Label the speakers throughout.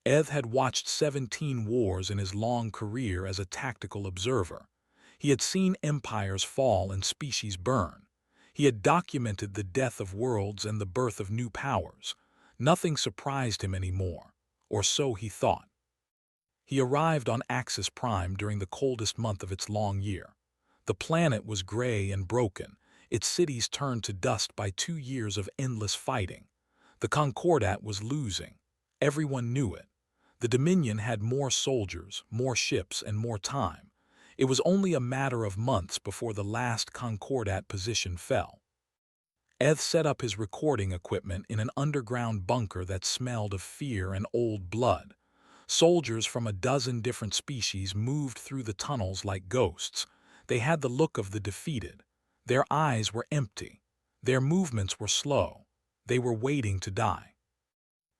Speaker 1: Eth had watched 17 wars in his long career as a tactical observer. He had seen empires fall and species burn. He had documented the death of worlds and the birth of new powers. Nothing surprised him anymore, or so he thought. He arrived on Axis Prime during the coldest month of its long year. The planet was gray and broken, its cities turned to dust by 2 years of endless fighting. The Concordat was losing. Everyone knew it. The Dominion had more soldiers, more ships, and more time. It was only a matter of months before the last Concordat position fell. Eth set up his recording equipment in an underground bunker that smelled of fear and old blood. Soldiers from a dozen different species moved through the tunnels like ghosts. They had the look of the defeated. Their eyes were empty. Their movements were slow. They were waiting to die.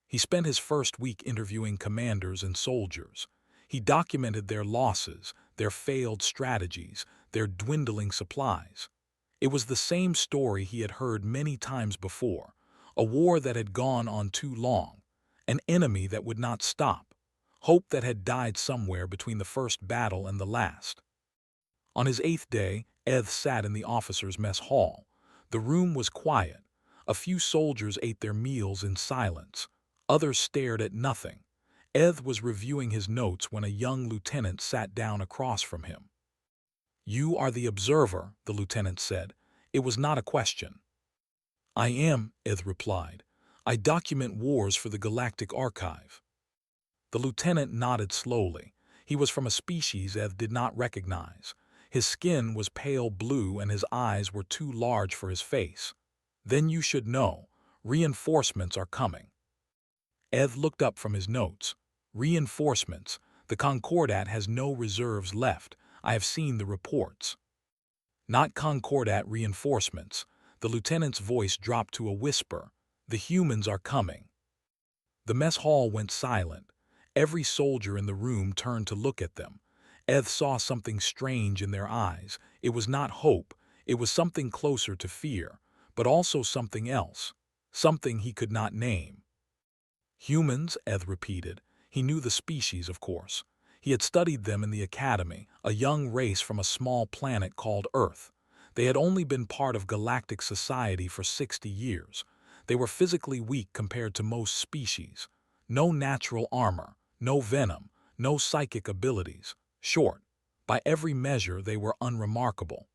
Speaker 1: He spent his first week interviewing commanders and soldiers. He documented their losses, their failed strategies, their dwindling supplies. It was the same story he had heard many times before, a war that had gone on too long, an enemy that would not stop, hope that had died somewhere between the first battle and the last. On his 8th day, Eth sat in the officers' mess hall. The room was quiet. A few soldiers ate their meals in silence. Others stared at nothing. Eth was reviewing his notes when a young lieutenant sat down across from him. "You are the observer," the lieutenant said. It was not a question. "I am," Eth replied. "I document wars for the Galactic Archive." The lieutenant nodded slowly. He was from a species Eth did not recognize. His skin was pale blue and his eyes were too large for his face. "Then you should know. Reinforcements are coming." Eth looked up from his notes. "Reinforcements. The Concordat has no reserves left. I have seen the reports." "Not Concordat reinforcements." The lieutenant's voice dropped to a whisper. "The humans are coming." The mess hall went silent. Every soldier in the room turned to look at them. Eth saw something strange in their eyes. It was not hope. It was something closer to fear, but also something else, something he could not name. "Humans," Eth repeated. He knew the species, of course. He had studied them in the academy, a young race from a small planet called Earth. They had only been part of galactic society for 60 years. They were physically weak compared to most species. No natural armor, no venom, no psychic abilities. Short. By every measure, they were unremarkable.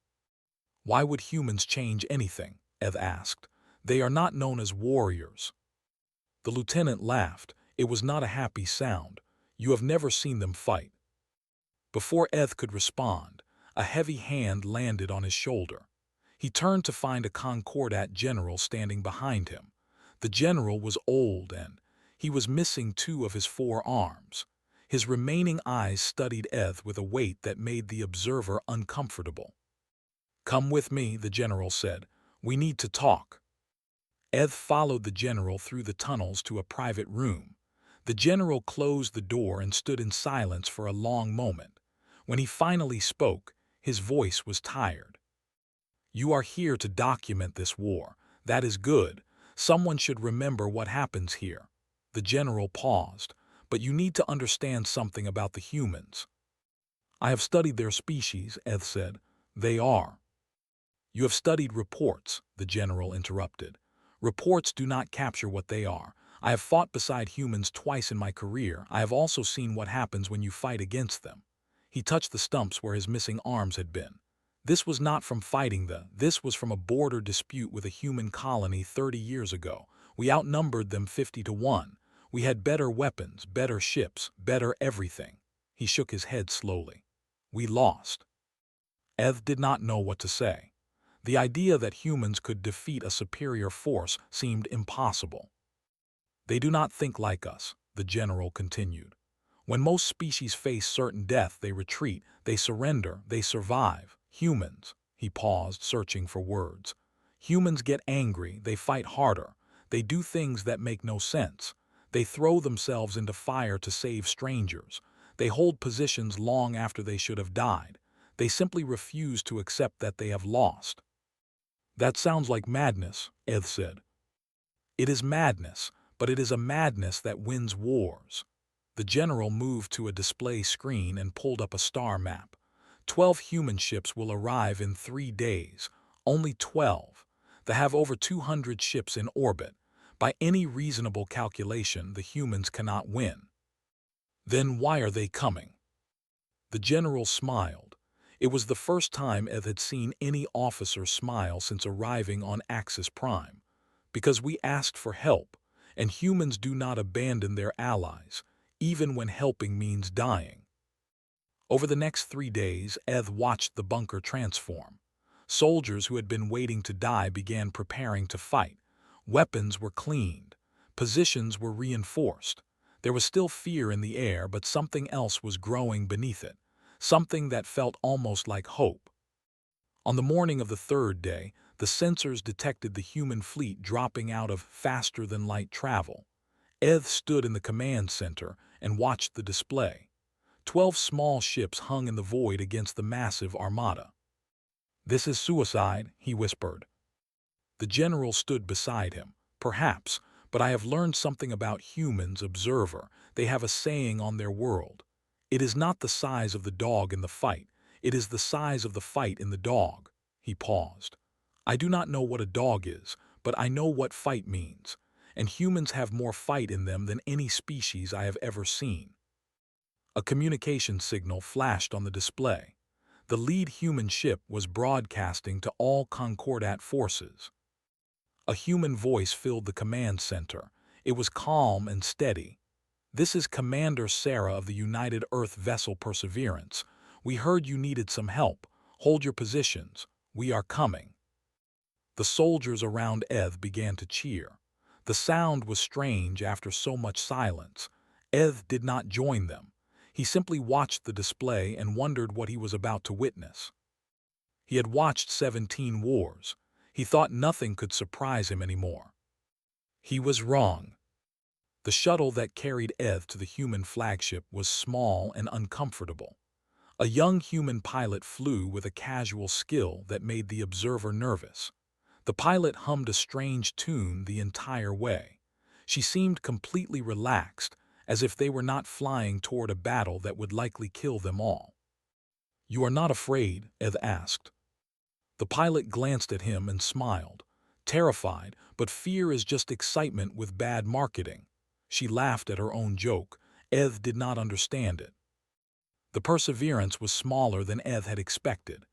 Speaker 1: "Why would humans change anything?" Eth asked. "They are not known as warriors." The lieutenant laughed. It was not a happy sound. "You have never seen them fight." Before Eth could respond, a heavy hand landed on his shoulder. He turned to find a Concordat general standing behind him. The general was old and he was missing 2 of his 4 arms. His remaining eyes studied Eth with a weight that made the observer uncomfortable. "Come with me," the general said. "We need to talk." Eth followed the general through the tunnels to a private room. The general closed the door and stood in silence for a long moment. When he finally spoke, his voice was tired. "You are here to document this war. That is good. Someone should remember what happens here." The general paused. "But you need to understand something about the humans." "I have studied their species," Eth said. "They are." "You have studied reports," the general interrupted. "Reports do not capture what they are. I have fought beside humans twice in my career. I have also seen what happens when you fight against them." He touched the stumps where his missing arms had been. "This was not from fighting this was from a border dispute with a human colony 30 years ago. We outnumbered them 50 to 1. We had better weapons, better ships, better everything." He shook his head slowly. "We lost." Eth did not know what to say. The idea that humans could defeat a superior force seemed impossible. "They do not think like us," the general continued. "When most species face certain death, they retreat, they surrender, they survive. Humans," he paused, searching for words. "Humans get angry, they fight harder, they do things that make no sense. They throw themselves into fire to save strangers. They hold positions long after they should have died. They simply refuse to accept that they have lost." "That sounds like madness," Eth said. "It is madness, but it is a madness that wins wars." The general moved to a display screen and pulled up a star map. 12 human ships will arrive in 3 days. Only 12. They have over 200 ships in orbit. By any reasonable calculation, the humans cannot win. Then why are they coming? The general smiled. It was the first time Eth had seen any officer smile since arriving on Axis Prime. Because we asked for help, and humans do not abandon their allies, even when helping means dying. Over the next 3 days, Eth watched the bunker transform. Soldiers who had been waiting to die began preparing to fight. Weapons were cleaned. Positions were reinforced. There was still fear in the air, but something else was growing beneath it, something that felt almost like hope. On the morning of the third day, the sensors detected the human fleet dropping out of faster-than-light travel. Eth stood in the command center and watched the display. 12 small ships hung in the void against the massive armada. "This is suicide," he whispered. The general stood beside him. "Perhaps, but I have learned something about humans, observer. They have a saying on their world. It is not the size of the dog in the fight. It is the size of the fight in the dog." He paused. "I do not know what a dog is, but I know what fight means. And humans have more fight in them than any species I have ever seen." A communication signal flashed on the display. The lead human ship was broadcasting to all Concordat forces. A human voice filled the command center. It was calm and steady. "This is Commander Sarah of the United Earth vessel Perseverance. We heard you needed some help. Hold your positions. We are coming." The soldiers around Eth began to cheer. The sound was strange after so much silence. Eth did not join them. He simply watched the display and wondered what he was about to witness. He had watched 17 wars. He thought nothing could surprise him anymore. He was wrong. The shuttle that carried Eth to the human flagship was small and uncomfortable. A young human pilot flew with a casual skill that made the observer nervous. The pilot hummed a strange tune the entire way. She seemed completely relaxed, as if they were not flying toward a battle that would likely kill them all. "You are not afraid?" Eth asked. The pilot glanced at him and smiled. "Terrified, but fear is just excitement with bad marketing." She laughed at her own joke. Eth did not understand it. The Perseverance was smaller than Eth had expected.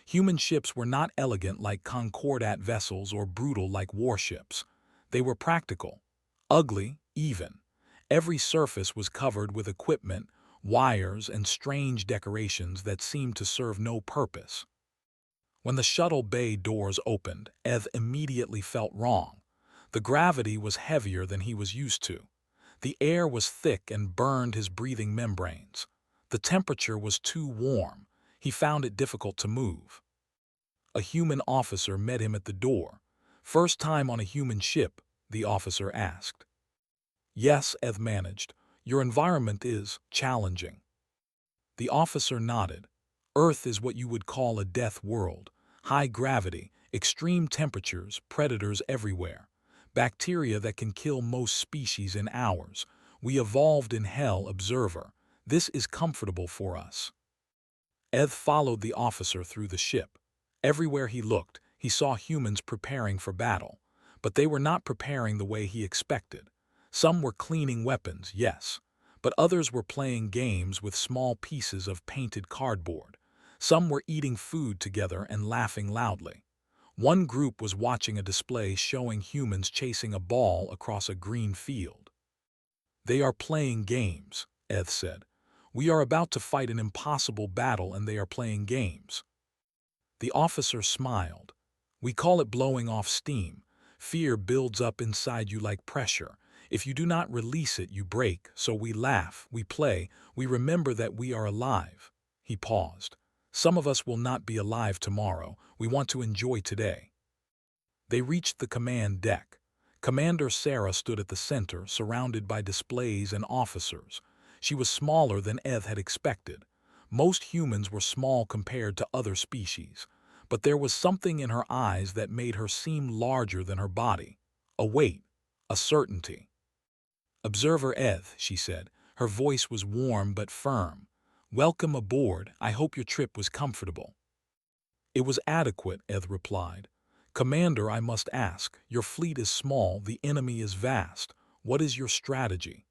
Speaker 1: Human ships were not elegant like Concordat vessels or brutal like warships. They were practical, ugly, even. Every surface was covered with equipment, wires, and strange decorations that seemed to serve no purpose. When the shuttle bay doors opened, Eth immediately felt wrong. The gravity was heavier than he was used to. The air was thick and burned his breathing membranes. The temperature was too warm. He found it difficult to move. A human officer met him at the door. "First time on a human ship?" the officer asked. "Yes," Eth managed. "Your environment is challenging." The officer nodded. "Earth is what you would call a death world. High gravity, extreme temperatures, predators everywhere. Bacteria that can kill most species in hours. We evolved in hell, observer. This is comfortable for us." Eth followed the officer through the ship. Everywhere he looked, he saw humans preparing for battle. But they were not preparing the way he expected. Some were cleaning weapons, yes. But others were playing games with small pieces of painted cardboard. Some were eating food together and laughing loudly. One group was watching a display showing humans chasing a ball across a green field. "They are playing games," Eth said. "We are about to fight an impossible battle and they are playing games." The officer smiled. "We call it blowing off steam. Fear builds up inside you like pressure. If you do not release it, you break. So we laugh, we play, we remember that we are alive." He paused. "Some of us will not be alive tomorrow. We want to enjoy today." They reached the command deck. Commander Sarah stood at the center, surrounded by displays and officers. She was smaller than Eth had expected. Most humans were small compared to other species. But there was something in her eyes that made her seem larger than her body. A weight, a certainty. "Observer Eth," she said. Her voice was warm but firm. "Welcome aboard. I hope your trip was comfortable." "It was adequate," Eth replied. "Commander, I must ask, your fleet is small, the enemy is vast. What is your strategy?"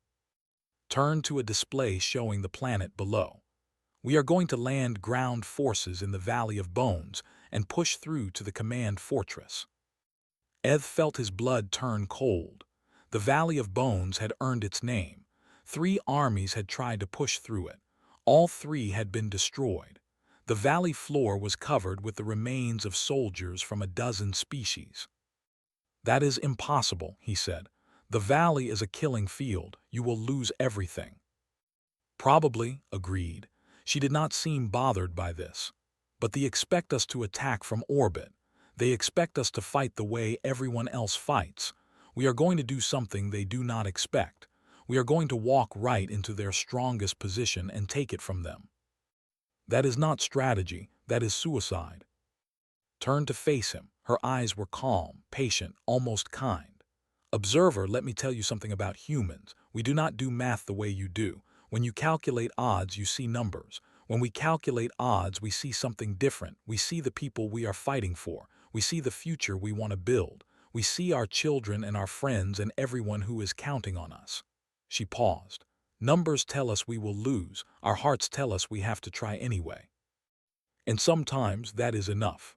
Speaker 1: Turn to a display showing the planet below. "We are going to land ground forces in the Valley of Bones and push through to the command fortress." Eth felt his blood turn cold. The Valley of Bones had earned its name. 3 armies had tried to push through it. All 3 had been destroyed. The valley floor was covered with the remains of soldiers from a dozen species. "That is impossible," he said. "The valley is a killing field. You will lose everything." "Probably," agreed. She did not seem bothered by this. "But they expect us to attack from orbit. They expect us to fight the way everyone else fights. We are going to do something they do not expect. We are going to walk right into their strongest position and take it from them. That is not strategy, that is suicide." Turned to face him. Her eyes were calm, patient, almost kind. "Observer, let me tell you something about humans. We do not do math the way you do. When you calculate odds, you see numbers. When we calculate odds, we see something different. We see the people we are fighting for. We see the future we want to build. We see our children and our friends and everyone who is counting on us." She paused. "Numbers tell us we will lose. Our hearts tell us we have to try anyway. And sometimes that is enough."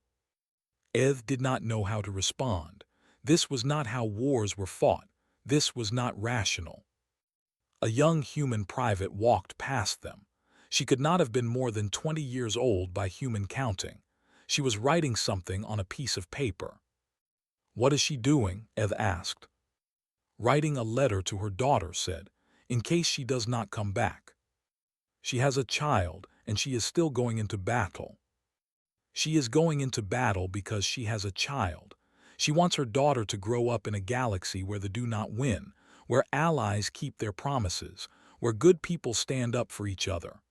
Speaker 1: Eth did not know how to respond. This was not how wars were fought. This was not rational. A young human private walked past them. She could not have been more than 20 years old by human counting. She was writing something on a piece of paper. "What is she doing?" Eth asked. "Writing a letter to her daughter," said, "in case she does not come back. She has a child, and she is still going into battle. She is going into battle because she has a child. She wants her daughter to grow up in a galaxy where they do not win, where allies keep their promises, where good people stand up for each other."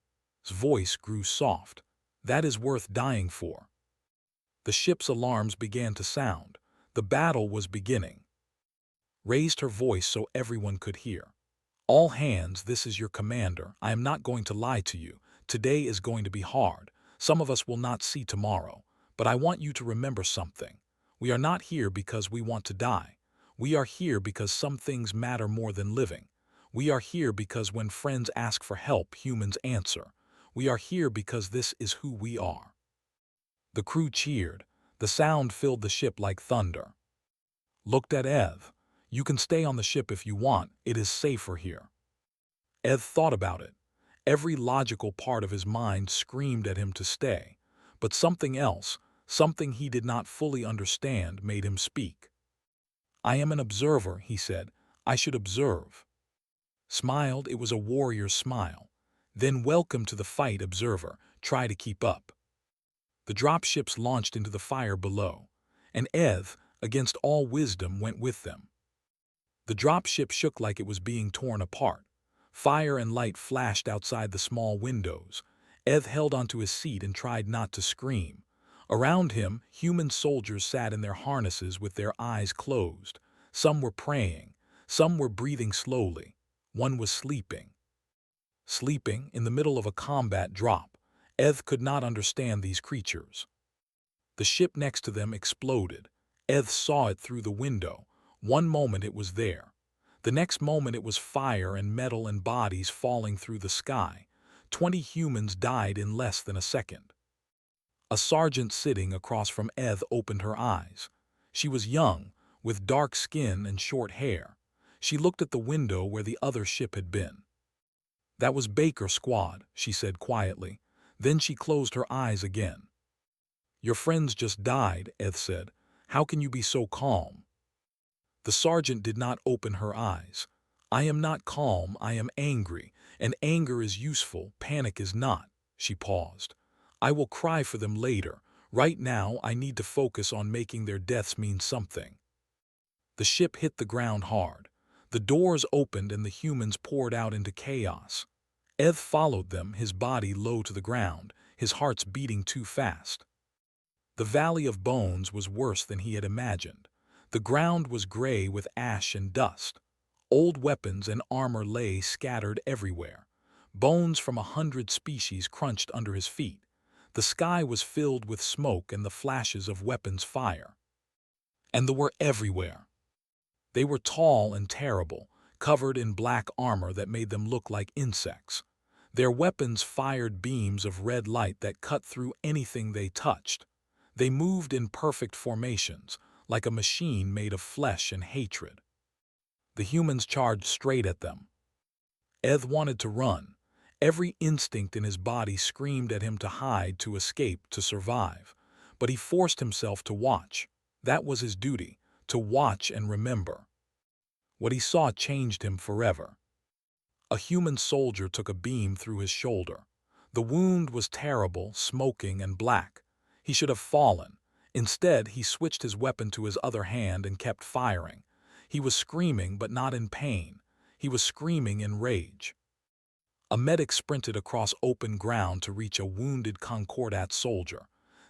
Speaker 1: His voice grew soft. "That is worth dying for." The ship's alarms began to sound. The battle was beginning. Raised her voice so everyone could hear. "All hands, this is your commander. I am not going to lie to you. Today is going to be hard. Some of us will not see tomorrow. But I want you to remember something. We are not here because we want to die. We are here because some things matter more than living. We are here because when friends ask for help, humans answer. We are here because this is who we are." The crew cheered. The sound filled the ship like thunder. Looked at Eth. "You can stay on the ship if you want. It is safer here." Eth thought about it. Every logical part of his mind screamed at him to stay. But something else, something he did not fully understand, made him speak. "I am an observer," he said. "I should observe." Smiled, it was a warrior's smile. "Then welcome to the fight, observer. Try to keep up." The dropships launched into the fire below, and Eth, against all wisdom, went with them. The dropship shook like it was being torn apart. Fire and light flashed outside the small windows. Eth held onto his seat and tried not to scream. Around him, human soldiers sat in their harnesses with their eyes closed. Some were praying. Some were breathing slowly. One was sleeping. Sleeping in the middle of a combat drop. Eth could not understand these creatures. The ship next to them exploded. Eth saw it through the window. One moment it was there. The next moment it was fire and metal and bodies falling through the sky. 20 humans died in less than a second. A sergeant sitting across from Eth opened her eyes. She was young, with dark skin and short hair. She looked at the window where the other ship had been. "That was Baker Squad," she said quietly. Then she closed her eyes again. "Your friends just died," Eth said. "How can you be so calm?" The sergeant did not open her eyes. "I am not calm, I am angry, and anger is useful, panic is not." She paused. "I will cry for them later. Right now, I need to focus on making their deaths mean something." The ship hit the ground hard. The doors opened and the humans poured out into chaos. Eth followed them, his body low to the ground, his heart's beating too fast. The Valley of Bones was worse than he had imagined. The ground was gray with ash and dust. Old weapons and armor lay scattered everywhere. Bones from 100 species crunched under his feet. The sky was filled with smoke and the flashes of weapons fire. And they were everywhere. They were tall and terrible, covered in black armor that made them look like insects. Their weapons fired beams of red light that cut through anything they touched. They moved in perfect formations, like a machine made of flesh and hatred. The humans charged straight at them. Eth wanted to run. Every instinct in his body screamed at him to hide, to escape, to survive. But he forced himself to watch. That was his duty, to watch and remember. What he saw changed him forever. A human soldier took a beam through his shoulder. The wound was terrible, smoking, and black. He should have fallen. Instead, he switched his weapon to his other hand and kept firing. He was screaming, but not in pain. He was screaming in rage. A medic sprinted across open ground to reach a wounded Concordat soldier.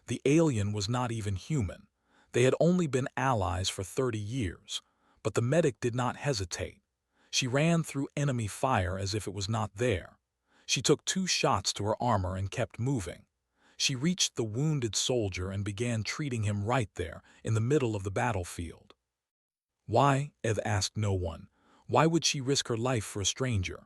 Speaker 1: The alien was not even human. They had only been allies for 30 years. But the medic did not hesitate. She ran through enemy fire as if it was not there. She took 2 shots to her armor and kept moving. She reached the wounded soldier and began treating him right there, in the middle of the battlefield. Why? Eth asked no one. Why would she risk her life for a stranger?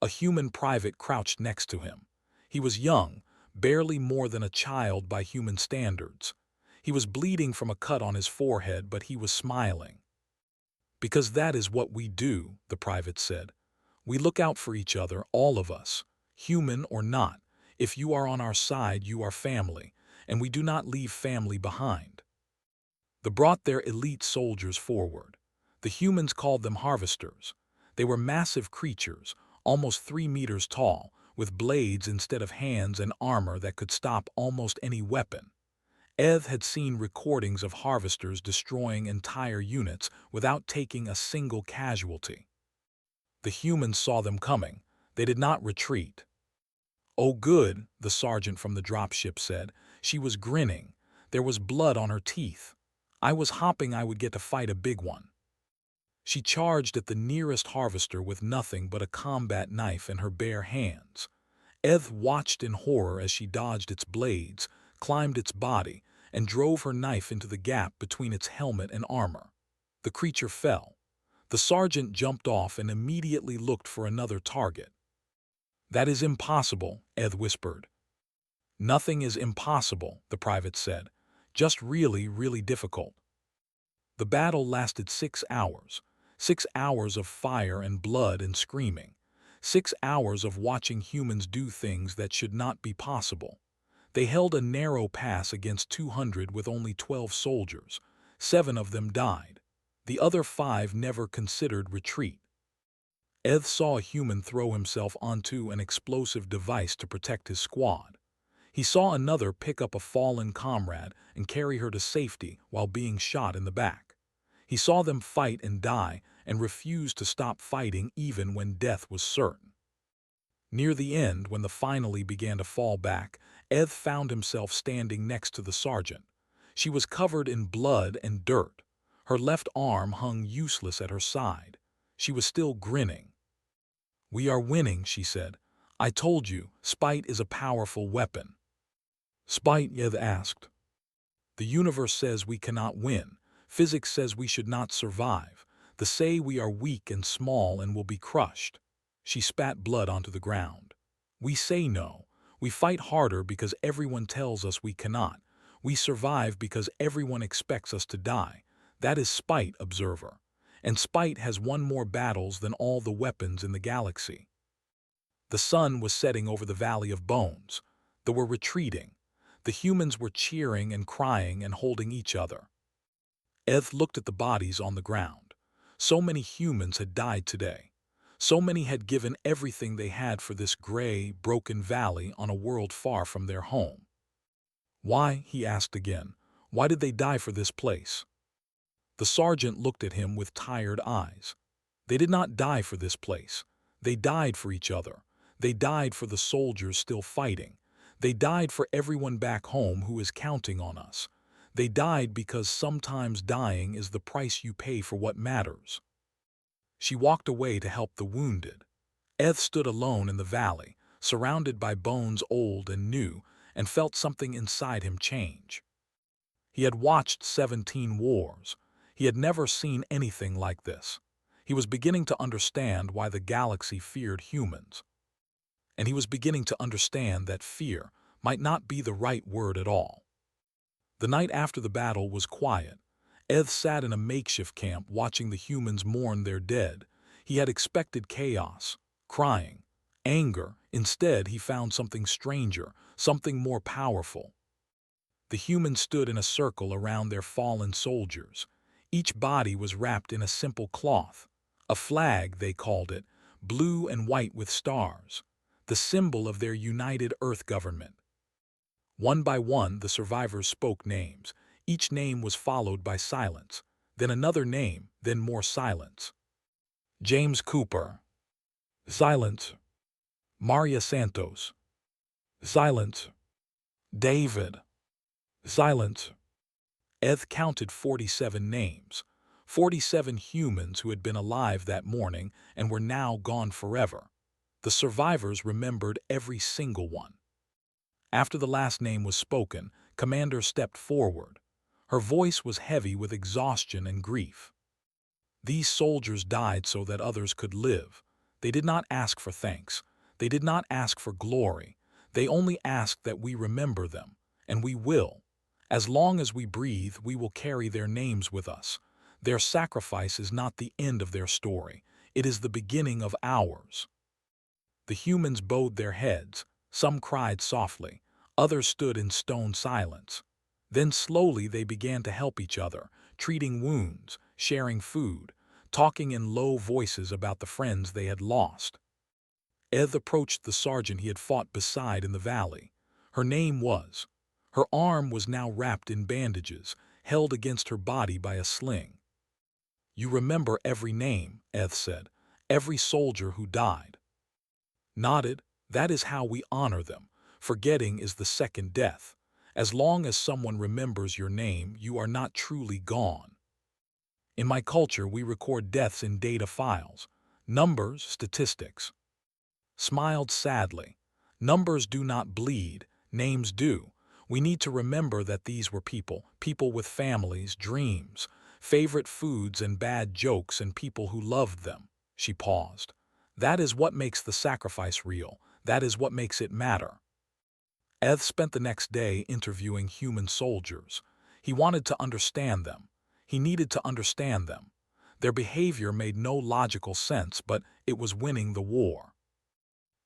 Speaker 1: A human private crouched next to him. He was young, barely more than a child by human standards. He was bleeding from a cut on his forehead, but he was smiling. "Because that is what we do," the private said. "We look out for each other, all of us, human or not. If you are on our side, you are family, and we do not leave family behind." They brought their elite soldiers forward. The humans called them harvesters. They were massive creatures, almost 3 meters tall, with blades instead of hands and armor that could stop almost any weapon. Eth had seen recordings of harvesters destroying entire units without taking a single casualty. The humans saw them coming. They did not retreat. "Oh good," the sergeant from the dropship said. She was grinning. There was blood on her teeth. "I was hoping I would get to fight a big one." She charged at the nearest harvester with nothing but a combat knife in her bare hands. Eth watched in horror as she dodged its blades, climbed its body, and drove her knife into the gap between its helmet and armor. The creature fell. The sergeant jumped off and immediately looked for another target. "That is impossible," Eth whispered. "Nothing is impossible," the private said. "Just really, really difficult." The battle lasted 6 hours. 6 hours of fire and blood and screaming. 6 hours of watching humans do things that should not be possible. They held a narrow pass against 200 with only 12 soldiers. 7 of them died. The other 5 never considered retreat. Eth saw a human throw himself onto an explosive device to protect his squad. He saw another pick up a fallen comrade and carry her to safety while being shot in the back. He saw them fight and die and refused to stop fighting even when death was certain. Near the end, when the finally began to fall back, Eth found himself standing next to the sergeant. She was covered in blood and dirt. Her left arm hung useless at her side. She was still grinning. "We are winning," she said. "I told you, spite is a powerful weapon." "Spite?" Eth asked. "The universe says we cannot win. Physics says we should not survive. They say we are weak and small and will be crushed." She spat blood onto the ground. "We say no. We fight harder because everyone tells us we cannot. We survive because everyone expects us to die. That is spite, observer. And spite has won more battles than all the weapons in the galaxy." The sun was setting over the Valley of Bones. They were retreating. The humans were cheering and crying and holding each other. Eth looked at the bodies on the ground. So many humans had died today. So many had given everything they had for this gray, broken valley on a world far from their home. "Why?" he asked again. "Why did they die for this place?" The sergeant looked at him with tired eyes. "They did not die for this place. They died for each other. They died for the soldiers still fighting. They died for everyone back home who is counting on us. They died because sometimes dying is the price you pay for what matters." She walked away to help the wounded. Eth stood alone in the valley, surrounded by bones old and new, and felt something inside him change. He had watched 17 wars. He had never seen anything like this. He was beginning to understand why the galaxy feared humans. And he was beginning to understand that fear might not be the right word at all. The night after the battle was quiet. Eth sat in a makeshift camp watching the humans mourn their dead. He had expected chaos, crying, anger. Instead, he found something stranger, something more powerful. The humans stood in a circle around their fallen soldiers. Each body was wrapped in a simple cloth. A flag, they called it, blue and white with stars, the symbol of their united Earth government. One by one, the survivors spoke names. Each name was followed by silence, then another name, then more silence. James Cooper. Silence. Maria Santos. Silence. David. Silence. Eth counted 47 names, 47 humans who had been alive that morning and were now gone forever. The survivors remembered every single one. After the last name was spoken, Commander stepped forward. Her voice was heavy with exhaustion and grief. These soldiers died so that others could live. They did not ask for thanks. They did not ask for glory. They only asked that we remember them, and we will. As long as we breathe, we will carry their names with us. Their sacrifice is not the end of their story. It is the beginning of ours. The humans bowed their heads. Some cried softly. Others stood in stone silence. Then slowly they began to help each other, treating wounds, sharing food, talking in low voices about the friends they had lost. Eth approached the sergeant he had fought beside in the valley. Her arm was now wrapped in bandages, held against her body by a sling. "You remember every name," Eth said, "every soldier who died." Nodded. "That is how we honor them. Forgetting is the second death. As long as someone remembers your name, you are not truly gone. In my culture, we record deaths in data files, numbers, statistics." Smiled sadly. "Numbers do not bleed, names do. We need to remember that these were people with families, dreams, favorite foods and bad jokes, and people who loved them." She paused. "That is what makes the sacrifice real. That is what makes it matter." Eth spent the next day interviewing human soldiers. He wanted to understand them. He needed to understand them. Their behavior made no logical sense, but it was winning the war.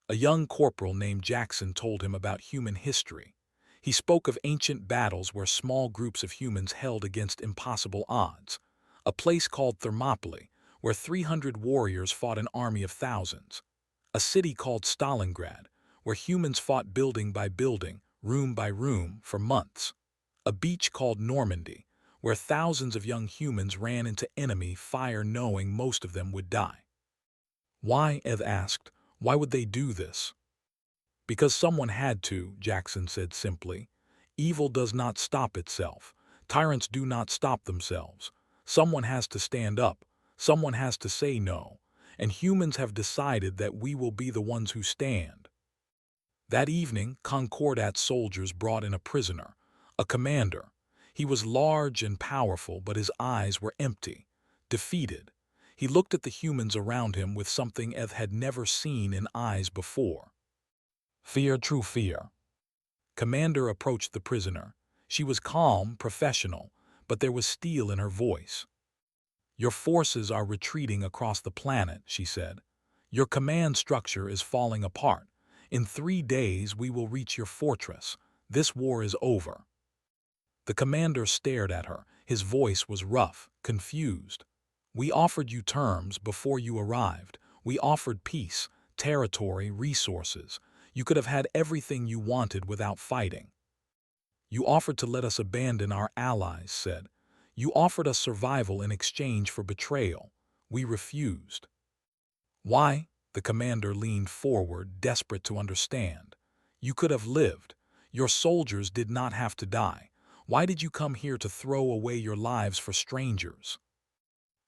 Speaker 1: A young corporal named Jackson told him about human history. He spoke of ancient battles where small groups of humans held against impossible odds. A place called Thermopylae, where 300 warriors fought an army of thousands. A city called Stalingrad, where humans fought building by building, room by room, for months. A beach called Normandy, where thousands of young humans ran into enemy fire knowing most of them would die. "Why?" Eth asked. "Why would they do this?" "Because someone had to," Jackson said simply. "Evil does not stop itself. Tyrants do not stop themselves. Someone has to stand up. Someone has to say no. And humans have decided that we will be the ones who stand." That evening, Concordat soldiers brought in a prisoner, a commander. He was large and powerful, but his eyes were empty, defeated. He looked at the humans around him with something Eth had never seen in eyes before. Fear, true fear. Commander approached the prisoner. She was calm, professional, but there was steel in her voice. "Your forces are retreating across the planet," she said. "Your command structure is falling apart. In 3 days we will reach your fortress. This war is over." The commander stared at her. His voice was rough, confused. "We offered you terms before you arrived. We offered peace, territory, resources. You could have had everything you wanted without fighting. You offered to let us abandon our allies," said. "You offered us survival in exchange for betrayal. We refused." "Why?" The commander leaned forward, desperate to understand. "You could have lived. Your soldiers did not have to die. Why did you come here to throw away your lives for strangers?"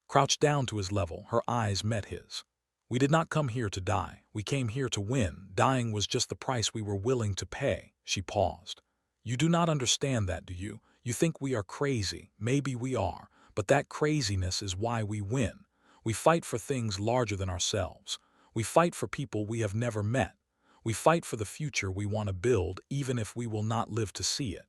Speaker 1: Crouched down to his level, her eyes met his. "We did not come here to die. We came here to win. Dying was just the price we were willing to pay." She paused. "You do not understand that, do you? You think we are crazy. Maybe we are. But that craziness is why we win. We fight for things larger than ourselves. We fight for people we have never met. We fight for the future we want to build, even if we will not live to see it."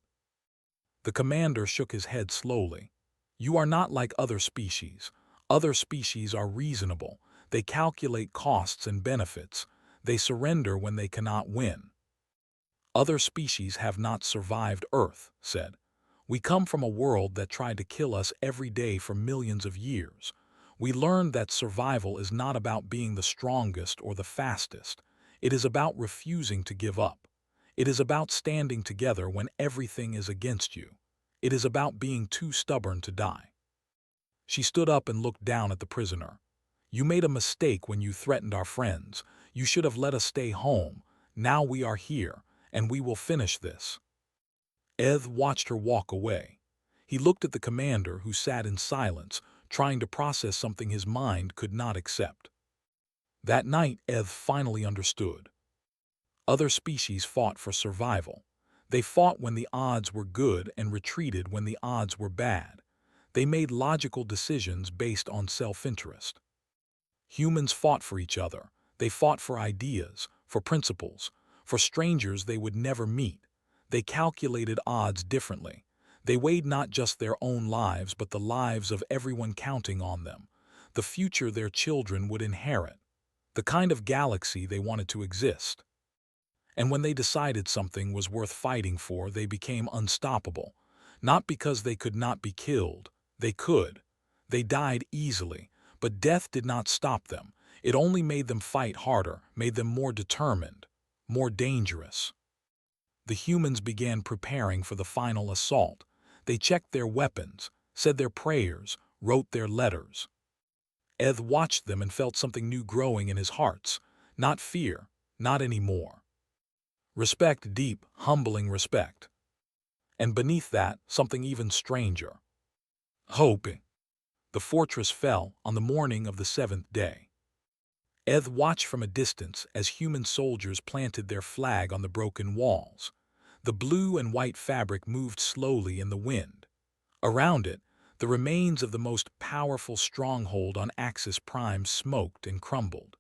Speaker 1: The commander shook his head slowly. "You are not like other species. Other species are reasonable. They calculate costs and benefits. They surrender when they cannot win. Other species have not survived Earth," said. "We come from a world that tried to kill us every day for millions of years. We learned that survival is not about being the strongest or the fastest. It is about refusing to give up. It is about standing together when everything is against you. It is about being too stubborn to die." She stood up and looked down at the prisoner. "You made a mistake when you threatened our friends. You should have let us stay home. Now we are here, and we will finish this." Eth watched her walk away. He looked at the commander, who sat in silence, trying to process something his mind could not accept. That night, Eth finally understood. Other species fought for survival. They fought when the odds were good and retreated when the odds were bad. They made logical decisions based on self-interest. Humans fought for each other. They fought for ideas, for principles, for strangers they would never meet. They calculated odds differently. They weighed not just their own lives, but the lives of everyone counting on them, the future their children would inherit, the kind of galaxy they wanted to exist. And when they decided something was worth fighting for, they became unstoppable. Not because they could not be killed. They could. They died easily, but death did not stop them. It only made them fight harder, made them more determined, more dangerous. The humans began preparing for the final assault. They checked their weapons, said their prayers, wrote their letters. Eth watched them and felt something new growing in his hearts. Not fear, not anymore. Respect, deep, humbling respect. And beneath that, something even stranger. Hope. The fortress fell on the morning of the 7th day. Eth watched from a distance as human soldiers planted their flag on the broken walls. The blue and white fabric moved slowly in the wind. Around it, the remains of the most powerful stronghold on Axis Prime smoked and crumbled.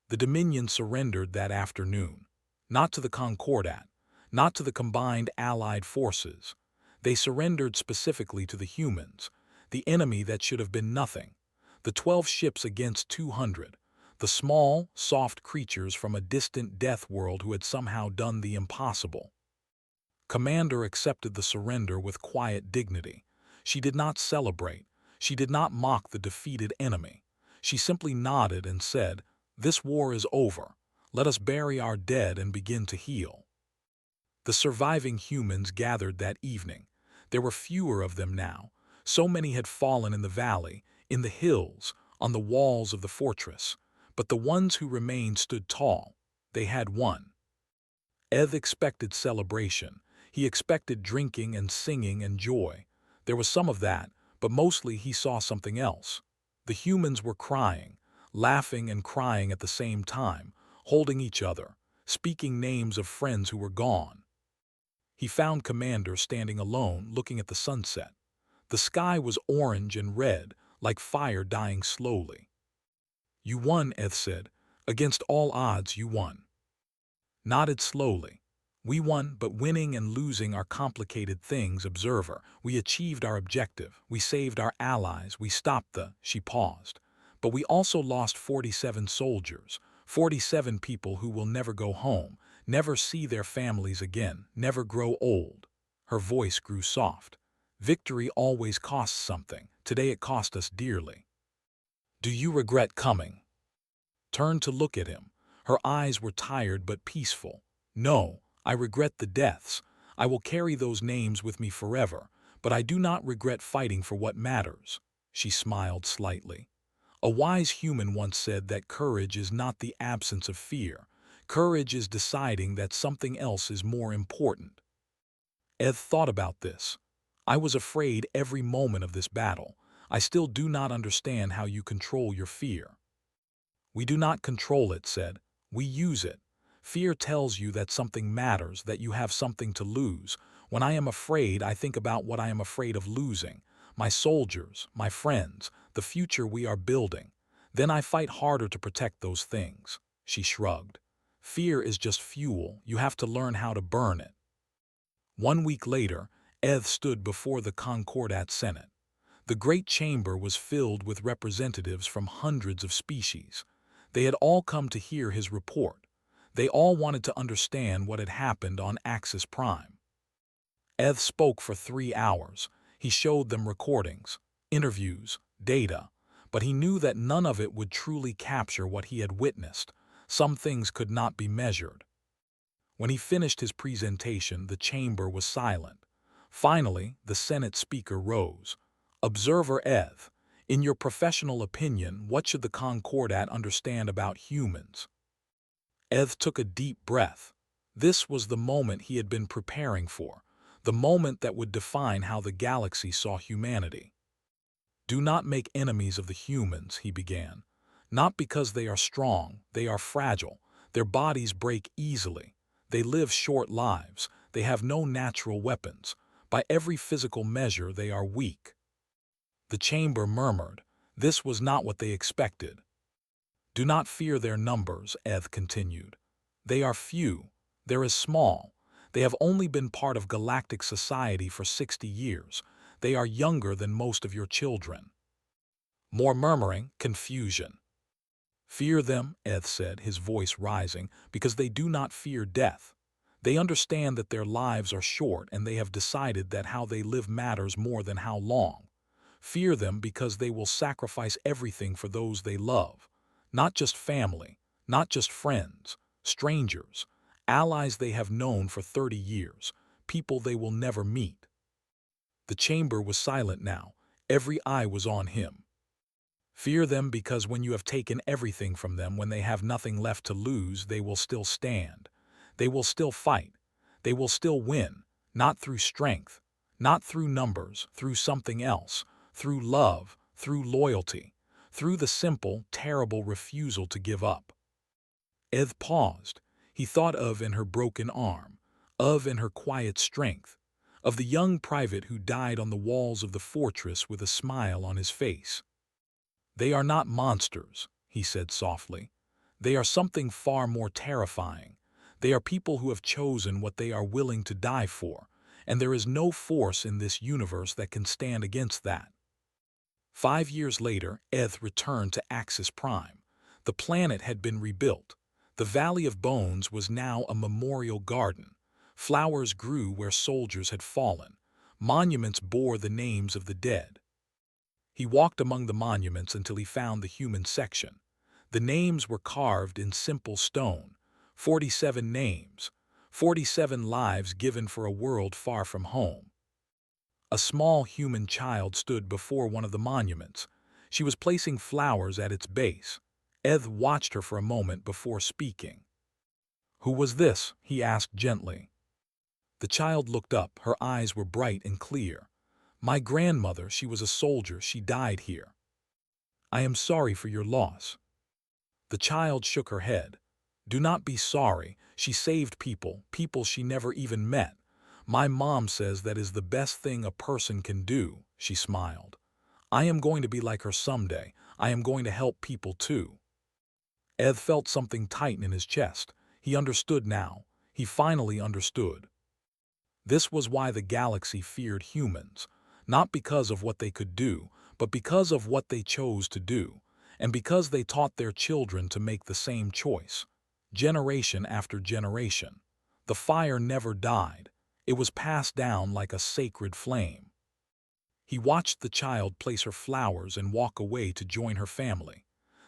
Speaker 1: The Dominion surrendered that afternoon. Not to the Concordat, not to the combined Allied forces. They surrendered specifically to the humans, the enemy that should have been nothing. The 12 ships against 200. The small, soft creatures from a distant death world who had somehow done the impossible. Commander accepted the surrender with quiet dignity. She did not celebrate. She did not mock the defeated enemy. She simply nodded and said, "This war is over. Let us bury our dead and begin to heal." The surviving humans gathered that evening. There were fewer of them now. So many had fallen in the valley, in the hills, on the walls of the fortress. But the ones who remained stood tall. They had won. Eth expected celebration. He expected drinking and singing and joy. There was some of that, but mostly he saw something else. The humans were crying, laughing and crying at the same time, holding each other, speaking names of friends who were gone. He found Commander standing alone, looking at the sunset. The sky was orange and red, like fire dying slowly. "You won," Eth said. "Against all odds, you won." Nodded slowly. "We won, but winning and losing are complicated things, observer. We achieved our objective. We saved our allies. We stopped the—" She paused. "But we also lost 47 soldiers, 47 people who will never go home, never see their families again, never grow old." Her voice grew soft. "Victory always costs something. Today it cost us dearly. Do you regret coming?" Turned to look at him. Her eyes were tired but peaceful. "No, I regret the deaths. I will carry those names with me forever, but I do not regret fighting for what matters." She smiled slightly. "A wise human once said that courage is not the absence of fear. Courage is deciding that something else is more important." Eth thought about this. "I was afraid every moment of this battle. I still do not understand how you control your fear." "We do not control it," said. "We use it. Fear tells you that something matters, that you have something to lose. When I am afraid, I think about what I am afraid of losing. My soldiers, my friends, the future we are building. Then I fight harder to protect those things." She shrugged. "Fear is just fuel. You have to learn how to burn it." 1 week later, Eth stood before the Concordat Senate. The great chamber was filled with representatives from hundreds of species. They had all come to hear his report. They all wanted to understand what had happened on Axis Prime. Eth spoke for 3 hours. He showed them recordings, interviews, data, but he knew that none of it would truly capture what he had witnessed. Some things could not be measured. When he finished his presentation, the chamber was silent. Finally, the Senate speaker rose. "Observer Eth, in your professional opinion, what should the Concordat understand about humans?" Eth took a deep breath. This was the moment he had been preparing for, the moment that would define how the galaxy saw humanity. "Do not make enemies of the humans," he began. "Not because they are strong, they are fragile. Their bodies break easily. They live short lives. They have no natural weapons. By every physical measure, they are weak." The chamber murmured. This was not what they expected. "Do not fear their numbers," Eth continued. "They are few. They're as small. They have only been part of galactic society for 60 years. They are younger than most of your children." More murmuring, confusion. "Fear them," Eth said, his voice rising, "because they do not fear death. They understand that their lives are short, and they have decided that how they live matters more than how long. Fear them because they will sacrifice everything for those they love. Not just family, not just friends, strangers, allies they have known for 30 years, people they will never meet." The chamber was silent now. Every eye was on him. "Fear them because when you have taken everything from them, when they have nothing left to lose, they will still stand. They will still fight. They will still win, not through strength, not through numbers, through something else, through love, through loyalty, through the simple, terrible refusal to give up." Eth paused. He thought of in her broken arm, of in her quiet strength, of the young private who died on the walls of the fortress with a smile on his face. "They are not monsters," he said softly. "They are something far more terrifying. They are people who have chosen what they are willing to die for, and there is no force in this universe that can stand against that." 5 years later, Eth returned to Axis Prime. The planet had been rebuilt. The Valley of Bones was now a memorial garden. Flowers grew where soldiers had fallen. Monuments bore the names of the dead. He walked among the monuments until he found the human section. The names were carved in simple stone. 47 names. 47 lives given for a world far from home. A small human child stood before one of the monuments. She was placing flowers at its base. Eth watched her for a moment before speaking. "Who was this?" he asked gently. The child looked up. Her eyes were bright and clear. "My grandmother, she was a soldier. She died here. I am sorry for your loss." The child shook her head. "Do not be sorry. She saved people, people she never even met. My mom says that is the best thing a person can do," she smiled. "I am going to be like her someday. I am going to help people too." Eth felt something tighten in his chest. He understood now. He finally understood. This was why the galaxy feared humans. Not because of what they could do, but because of what they chose to do, and because they taught their children to make the same choice. Generation after generation. The fire never died. It was passed down like a sacred flame. He watched the child place her flowers and walk away to join her family.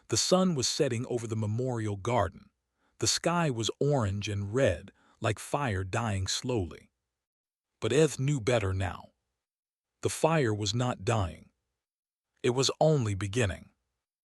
Speaker 1: The sun was setting over the memorial garden. The sky was orange and red, like fire dying slowly. But Eth knew better now. The fire was not dying. It was only beginning.